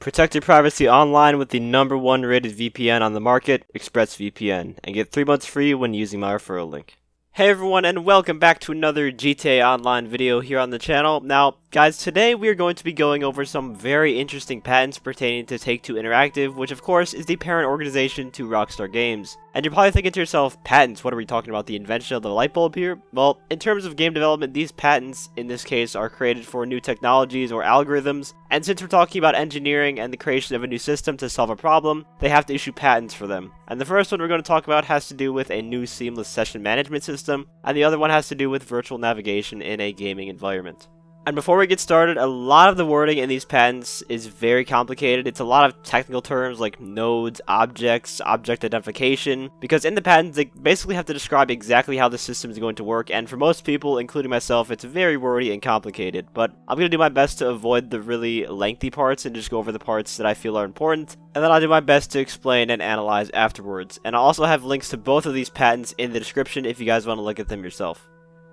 Protect your privacy online with the #1 rated VPN on the market, ExpressVPN, and get 3 months free when using my referral link. Hey everyone, and welcome back to another GTA Online video here on the channel. Now, guys, today we are going to be going over some very interesting patents pertaining to Take-Two Interactive, which of course is the parent organization to Rockstar Games. And you're probably thinking to yourself, patents, what are we talking about, the invention of the light bulb here? Well, in terms of game development, these patents, in this case, are created for new technologies or algorithms, and since we're talking about engineering and the creation of a new system to solve a problem, they have to issue patents for them. And the first one we're going to talk about has to do with a new seamless session management system, and the other one has to do with virtual navigation in a gaming environment. And before we get started, a lot of the wording in these patents is very complicated. It's a lot of technical terms like nodes, objects, object identification, because in the patents they basically have to describe exactly how the system is going to work, and for most people, including myself, it's very wordy and complicated. But I'm going to do my best to avoid the really lengthy parts and just go over the parts that I feel are important, and then I'll do my best to explain and analyze afterwards. And I'll also have links to both of these patents in the description if you guys want to look at them yourself.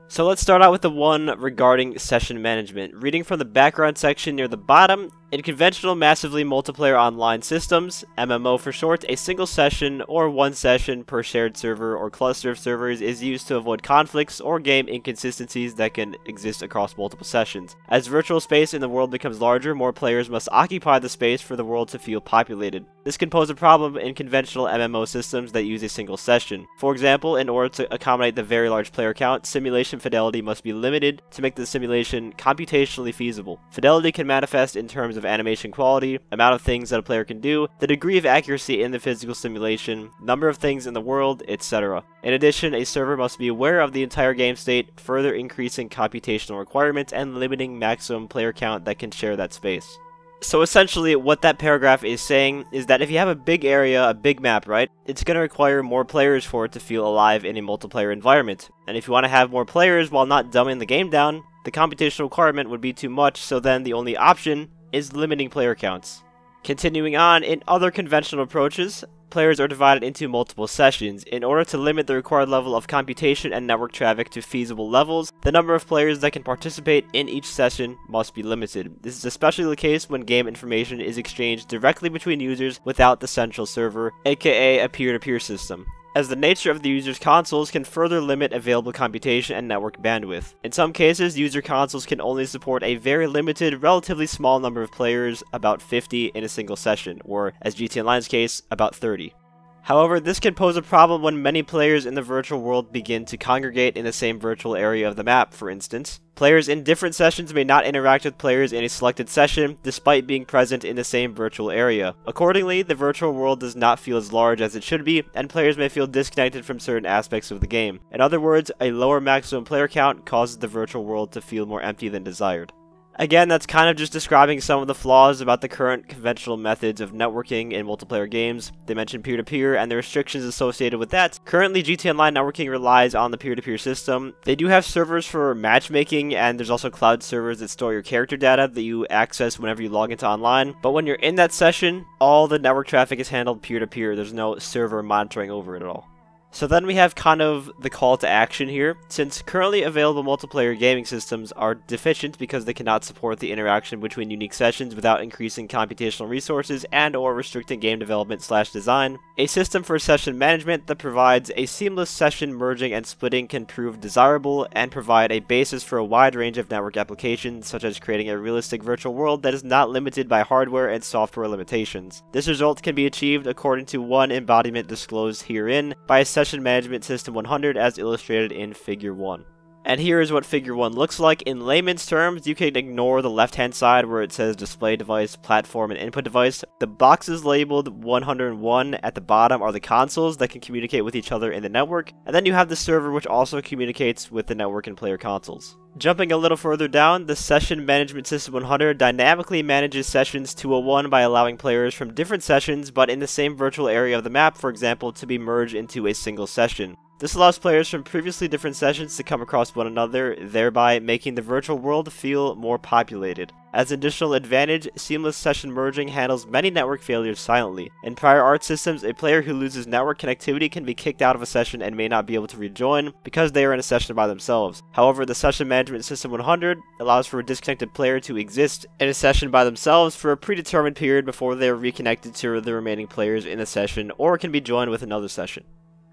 So let's start out with the one regarding session management. Reading from the background section near the bottom, in conventional massively multiplayer online systems, MMO for short, a single session or one session per shared server or cluster of servers is used to avoid conflicts or game inconsistencies that can exist across multiple sessions. As virtual space in the world becomes larger, more players must occupy the space for the world to feel populated. This can pose a problem in conventional MMO systems that use a single session. For example, in order to accommodate the very large player count, simulation fidelity must be limited to make the simulation computationally feasible. Fidelity can manifest in terms of animation quality, amount of things that a player can do, the degree of accuracy in the physical simulation, number of things in the world, etc. In addition, a server must be aware of the entire game state, further increasing computational requirements and limiting maximum player count that can share that space. So essentially, what that paragraph is saying is that if you have a big area, a big map, right, it's going to require more players for it to feel alive in a multiplayer environment. And if you want to have more players while not dumbing the game down, the computational requirement would be too much, so then the only option is limiting player counts. Continuing on, in other conventional approaches, players are divided into multiple sessions. In order to limit the required level of computation and network traffic to feasible levels, the number of players that can participate in each session must be limited. This is especially the case when game information is exchanged directly between users without the central server, aka a peer-to-peer system, as the nature of the user's consoles can further limit available computation and network bandwidth. In some cases, user consoles can only support a very limited, relatively small number of players, about 50 in a single session, or, as GTA Online's case, about 30. However, this can pose a problem when many players in the virtual world begin to congregate in the same virtual area of the map, for instance. Players in different sessions may not interact with players in a selected session, despite being present in the same virtual area. Accordingly, the virtual world does not feel as large as it should be, and players may feel disconnected from certain aspects of the game. In other words, a lower maximum player count causes the virtual world to feel more empty than desired. Again, that's kind of just describing some of the flaws about the current conventional methods of networking in multiplayer games. They mentioned peer-to-peer and the restrictions associated with that. Currently, GTA Online networking relies on the peer-to-peer system. They do have servers for matchmaking, and there's also cloud servers that store your character data that you access whenever you log into online. But when you're in that session, all the network traffic is handled peer-to-peer. There's no server monitoring over it at all. So then we have kind of the call to action here. Since currently available multiplayer gaming systems are deficient because they cannot support the interaction between unique sessions without increasing computational resources and or restricting game development/design, a system for session management that provides a seamless session merging and splitting can prove desirable and provide a basis for a wide range of network applications, such as creating a realistic virtual world that is not limited by hardware and software limitations. This result can be achieved according to one embodiment disclosed herein by a Session Management System 100 as illustrated in Figure 1. And here is what Figure 1 looks like. In layman's terms, you can ignore the left-hand side where it says display device, platform, and input device. The boxes labeled 101 at the bottom are the consoles that can communicate with each other in the network, and then you have the server which also communicates with the network and player consoles. Jumping a little further down, the Session Management System 100 dynamically manages sessions 201 by allowing players from different sessions but in the same virtual area of the map, for example, to be merged into a single session. This allows players from previously different sessions to come across one another, thereby making the virtual world feel more populated. As an additional advantage, seamless session merging handles many network failures silently. In prior art systems, a player who loses network connectivity can be kicked out of a session and may not be able to rejoin because they are in a session by themselves. However, the Session Management System 100 allows for a disconnected player to exist in a session by themselves for a predetermined period before they are reconnected to the remaining players in the session or can be joined with another session.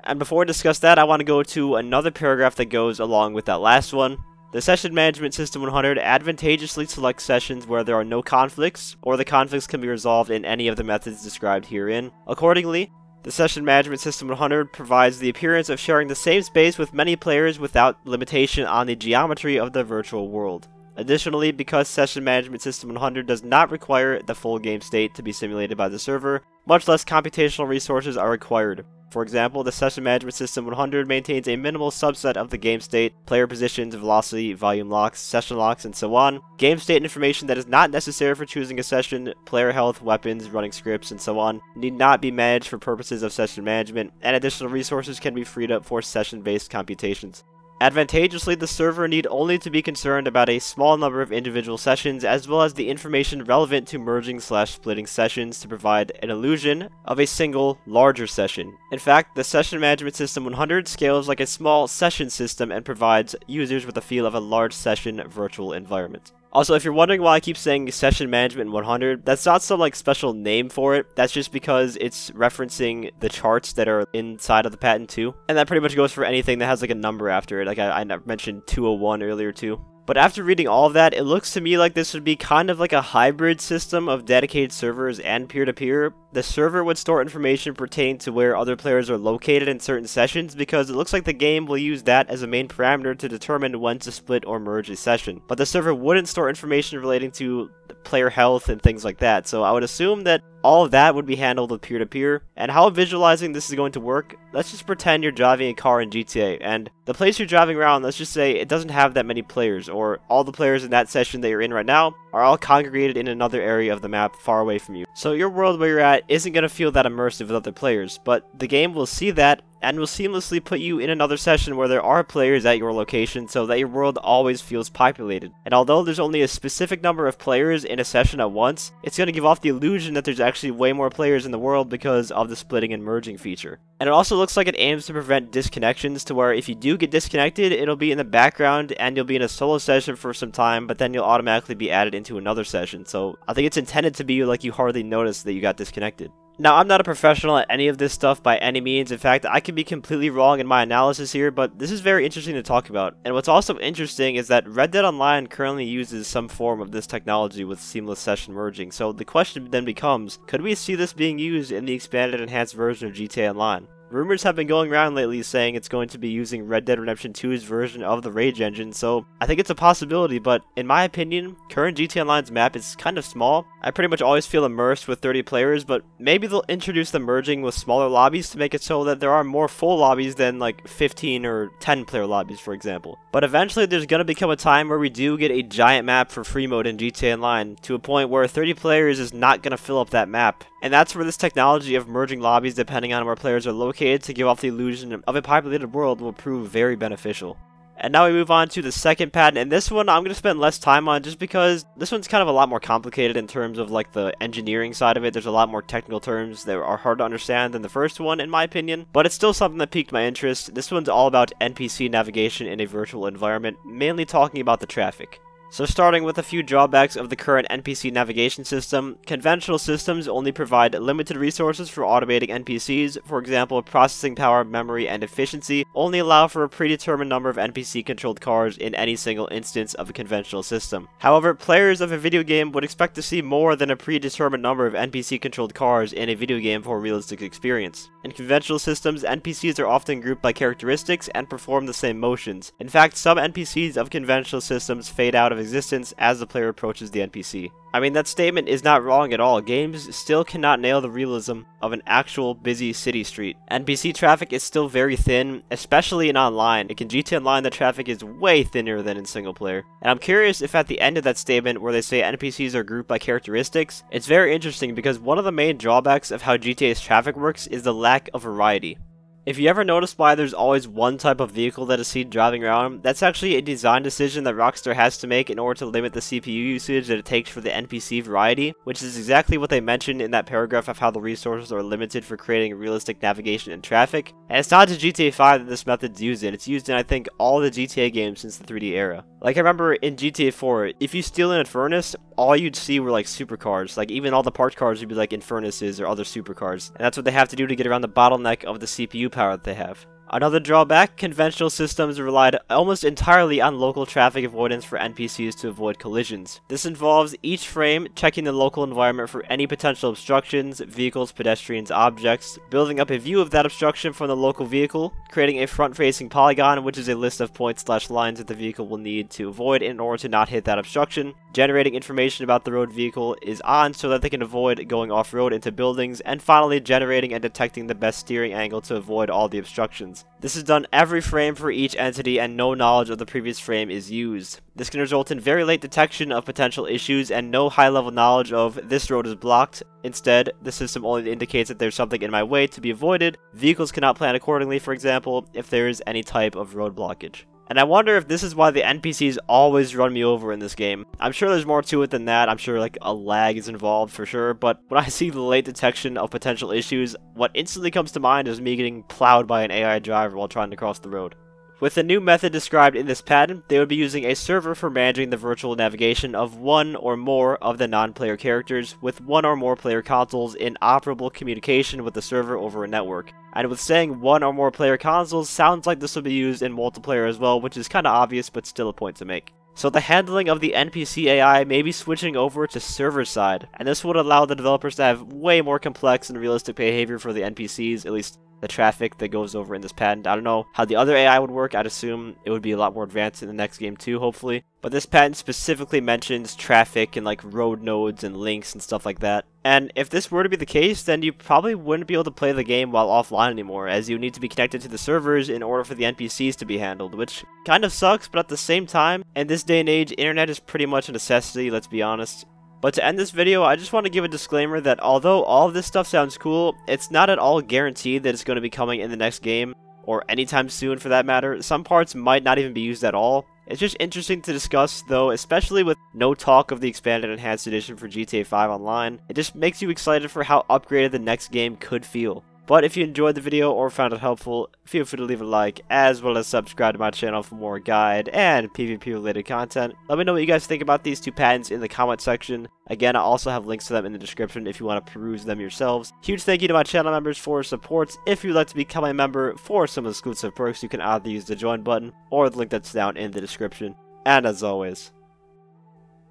And before we discuss that, I want to go to another paragraph that goes along with that last one. The Session Management System 100 advantageously selects sessions where there are no conflicts, or the conflicts can be resolved in any of the methods described herein. Accordingly, the Session Management System 100 provides the appearance of sharing the same space with many players without limitation on the geometry of the virtual world. Additionally, because Session Management System 100 does not require the full game state to be simulated by the server, much less computational resources are required. For example, the Session Management System 100 maintains a minimal subset of the game state, player positions, velocity, volume locks, session locks, and so on. Game state information that is not necessary for choosing a session, player health, weapons, running scripts, and so on, need not be managed for purposes of session management, and additional resources can be freed up for session-based computations. Advantageously, the server need only to be concerned about a small number of individual sessions as well as the information relevant to merging/splitting sessions to provide an illusion of a single, larger session. In fact, the Session Management System 100 scales like a small session system and provides users with a feel of a large session virtual environment. Also, if you're wondering why I keep saying Session Management 100, that's not some special name for it. That's just because it's referencing the charts that are inside of the patent too. And that pretty much goes for anything that has a number after it. I mentioned 201 earlier too. But after reading all of that, it looks to me like this would be kind of like a hybrid system of dedicated servers and peer-to-peer. The server would store information pertaining to where other players are located in certain sessions because it looks like the game will use that as a main parameter to determine when to split or merge a session. But the server wouldn't store information relating to player health and things like that, so I would assume that all of that would be handled with peer-to-peer. And how visualizing this is going to work, let's just pretend you're driving a car in GTA, and the place you're driving around, let's just say it doesn't have that many players, or all the players in that session that you're in right now are all congregated in another area of the map far away from you. So your world where you're at isn't going to feel that immersive with other players, but the game will see that and will seamlessly put you in another session where there are players at your location so that your world always feels populated. And although there's only a specific number of players in a session at once, it's going to give off the illusion that there's actually way more players in the world because of the splitting and merging feature. And it also looks like it aims to prevent disconnections to where if you do get disconnected, it'll be in the background and you'll be in a solo session for some time, but then you'll automatically be added into another session. So I think it's intended to be like you hardly notice that you got disconnected. Now, I'm not a professional at any of this stuff by any means. In fact, I could be completely wrong in my analysis here, but this is very interesting to talk about. And what's also interesting is that Red Dead Online currently uses some form of this technology with seamless session merging. So the question then becomes, could we see this being used in the expanded enhanced version of GTA Online? Rumors have been going around lately saying it's going to be using Red Dead Redemption 2's version of the Rage engine, so I think it's a possibility, but in my opinion, current GTA Online's map is kind of small. I pretty much always feel immersed with 30 players, but maybe they'll introduce the merging with smaller lobbies to make it so that there are more full lobbies than like 15 or 10 player lobbies, for example. But eventually there's going to become a time where we do get a giant map for free mode in GTA Online, to a point where 30 players is not going to fill up that map. And that's where this technology of merging lobbies depending on where players are located to give off the illusion of a populated world will prove very beneficial. And now we move on to the second patent, and this one I'm going to spend less time on just because this one's kind of a lot more complicated in terms of like the engineering side of it. There's a lot more technical terms that are hard to understand than the first one in my opinion, but it's still something that piqued my interest. This one's all about NPC navigation in a virtual environment, mainly talking about the traffic. So starting with a few drawbacks of the current NPC navigation system, conventional systems only provide limited resources for automating NPCs. For example, processing power, memory, and efficiency only allow for a predetermined number of NPC-controlled cars in any single instance of a conventional system. However, players of a video game would expect to see more than a predetermined number of NPC-controlled cars in a video game for a realistic experience. In conventional systems, NPCs are often grouped by characteristics and perform the same motions. In fact, some NPCs of conventional systems fade out of existence as the player approaches the NPC. I mean, that statement is not wrong at all. Games still cannot nail the realism of an actual busy city street. NPC traffic is still very thin, especially in online. Like in GTA Online, the traffic is way thinner than in single player. And I'm curious if at the end of that statement where they say NPCs are grouped by characteristics, it's very interesting because one of the main drawbacks of how GTA's traffic works is the lack of variety. If you ever notice why there's always one type of vehicle that is seen driving around, that's actually a design decision that Rockstar has to make in order to limit the CPU usage that it takes for the NPC variety, which is exactly what they mentioned in that paragraph of how the resources are limited for creating realistic navigation and traffic. And it's not just GTA 5 that this method's used in, it's used in I think all the GTA games since the 3D era. Like I remember in GTA 4, if you steal an Infernus, all you'd see were like supercars. Like even all the parked cars would be like Infernuses or other supercars. And that's what they have to do to get around the bottleneck of the CPU power that they have. Another drawback, conventional systems relied almost entirely on local traffic avoidance for NPCs to avoid collisions. This involves each frame checking the local environment for any potential obstructions, vehicles, pedestrians, objects, building up a view of that obstruction from the local vehicle, creating a front-facing polygon, which is a list of points/lines that the vehicle will need to avoid in order to not hit that obstruction, generating information about the road vehicle is on so that they can avoid going off-road into buildings, and finally generating and detecting the best steering angle to avoid all the obstructions. This is done every frame for each entity and no knowledge of the previous frame is used. This can result in very late detection of potential issues and no high-level knowledge of this road is blocked. Instead, the system only indicates that there's something in my way to be avoided. Vehicles cannot plan accordingly, for example, if there is any type of road blockage. And I wonder if this is why the NPCs always run me over in this game. I'm sure there's more to it than that. I'm sure like a lag is involved for sure. But when I see the late detection of potential issues, what instantly comes to mind is me getting plowed by an AI driver while trying to cross the road. With the new method described in this patent, they would be using a server for managing the virtual navigation of one or more of the non-player characters, with one or more player consoles in operable communication with the server over a network. And with saying one or more player consoles, sounds like this will be used in multiplayer as well, which is kinda obvious but still a point to make. So the handling of the NPC AI may be switching over to server side, and this would allow the developers to have way more complex and realistic behavior for the NPCs, at least the traffic that goes over in this patent. I don't know how the other AI would work. I'd assume it would be a lot more advanced in the next game too, hopefully. But this patent specifically mentions traffic and like road nodes and links and stuff like that. And if this were to be the case, then you probably wouldn't be able to play the game while offline anymore, as you need to be connected to the servers in order for the NPCs to be handled, which kind of sucks, but at the same time, in this day and age, internet is pretty much a necessity, let's be honest. But to end this video, I just want to give a disclaimer that although all of this stuff sounds cool, it's not at all guaranteed that it's going to be coming in the next game, or anytime soon for that matter. Some parts might not even be used at all. It's just interesting to discuss though, especially with no talk of the expanded enhanced edition for GTA 5 Online. It just makes you excited for how upgraded the next game could feel. But if you enjoyed the video or found it helpful, feel free to leave a like, as well as subscribe to my channel for more guide and PvP related content. Let me know what you guys think about these two patents in the comment section. Again, I also have links to them in the description if you want to peruse them yourselves. Huge thank you to my channel members for support. If you'd like to become a member for some exclusive perks, you can either use the join button or the link that's down in the description. And as always,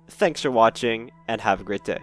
thanks for watching and have a great day.